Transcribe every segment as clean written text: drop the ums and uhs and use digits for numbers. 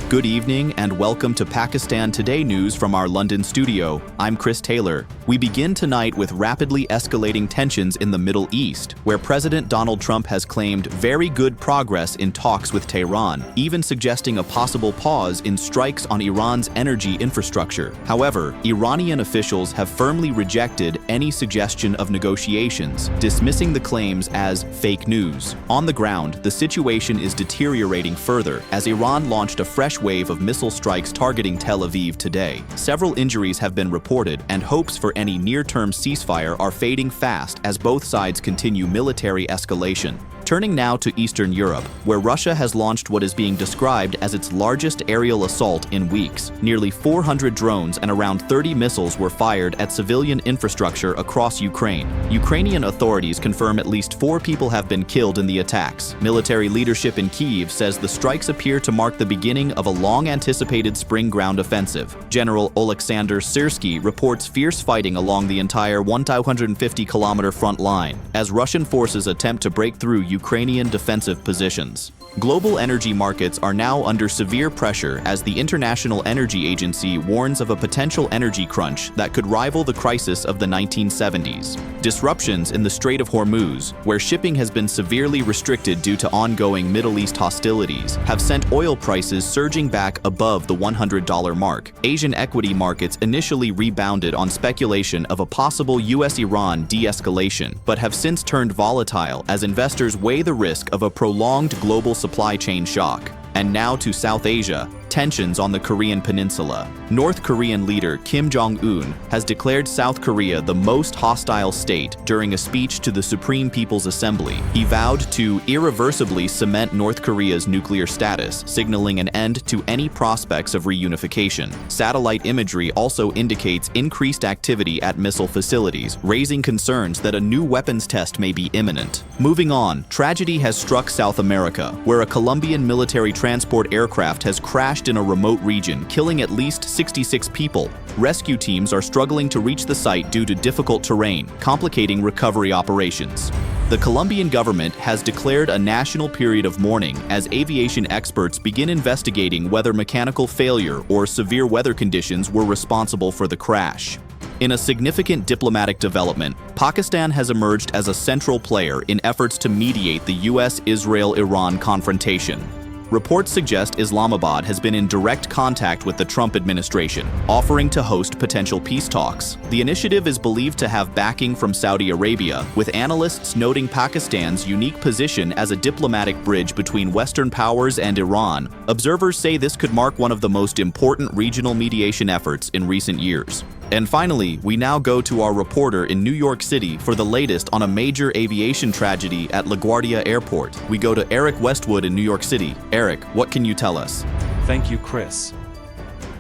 Good evening and welcome to Pakistan Today news from our London studio. I'm Chris Taylor. We begin tonight with rapidly escalating tensions in the Middle East, where President Donald Trump has claimed very good progress in talks with Tehran, even suggesting a possible pause in strikes on Iran's energy infrastructure. However, Iranian officials have firmly rejected any suggestion of negotiations, dismissing the claims as fake news. On the ground, the situation is deteriorating further as Iran launched a fresh wave of missile strikes targeting Tel Aviv today. Several injuries have been reported, and hopes for any near-term ceasefire are fading fast as both sides continue military escalation. Turning now to Eastern Europe, where Russia has launched what is being described as its largest aerial assault in weeks. Nearly 400 drones and around 30 missiles were fired at civilian infrastructure across Ukraine. Ukrainian authorities confirm at least 4 people have been killed in the attacks. Military leadership in Kyiv says the strikes appear to mark the beginning of a long-anticipated spring ground offensive. General Oleksandr Syrsky reports fierce fighting along the entire 1,250-kilometer front line as Russian forces attempt to break through Ukrainian defensive positions. Global energy markets are now under severe pressure as the International Energy Agency warns of a potential energy crunch that could rival the crisis of the 1970s. Disruptions in the Strait of Hormuz, where shipping has been severely restricted due to ongoing Middle East hostilities, have sent oil prices surging back above the $100 mark. Asian equity markets initially rebounded on speculation of a possible US-Iran de-escalation, but have since turned volatile as investors weigh the risk of a prolonged global supply chain shock. And now to South Asia, tensions on the Korean peninsula. North Korean leader Kim Jong-un has declared South Korea the most hostile state during a speech to the Supreme People's Assembly. He vowed to irreversibly cement North Korea's nuclear status, signaling an end to any prospects of reunification. Satellite imagery also indicates increased activity at missile facilities, raising concerns that a new weapons test may be imminent. Moving on, tragedy has struck South America, where a Colombian military transport aircraft has crashed in a remote region, killing at least 66 people. Rescue teams are struggling to reach the site due to difficult terrain, complicating recovery operations. The Colombian government has declared a national period of mourning as aviation experts begin investigating whether mechanical failure or severe weather conditions were responsible for the crash. In a significant diplomatic development, Pakistan has emerged as a central player in efforts to mediate the US-Israel-Iran confrontation. Reports suggest Islamabad has been in direct contact with the Trump administration, offering to host potential peace talks. The initiative is believed to have backing from Saudi Arabia, with analysts noting Pakistan's unique position as a diplomatic bridge between Western powers and Iran. Observers say this could mark one of the most important regional mediation efforts in recent years. And finally, we now go to our reporter in New York City for the latest on a major aviation tragedy at LaGuardia Airport. We go to Eric Westwood in New York City. Eric, what can you tell us? Thank you, Chris.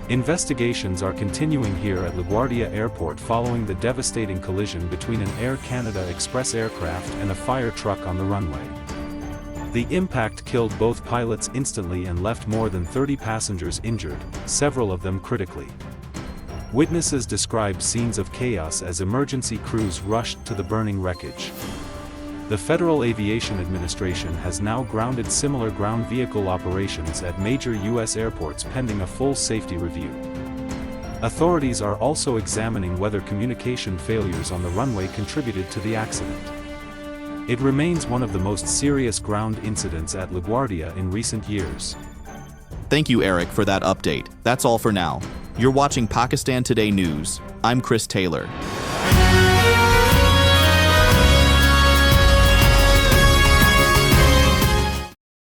Investigations are continuing here at LaGuardia Airport following the devastating collision between an Air Canada Express aircraft and a fire truck on the runway. The impact killed both pilots instantly and left more than 30 passengers injured, several of them critically. Witnesses described scenes of chaos as emergency crews rushed to the burning wreckage. The Federal Aviation Administration has now grounded similar ground vehicle operations at major U.S. airports pending a full safety review. Authorities are also examining whether communication failures on the runway contributed to the accident. It remains one of the most serious ground incidents at LaGuardia in recent years. Thank you, Eric, for that update. That's all for now. You're watching Pakistan Today News. I'm Chris Taylor.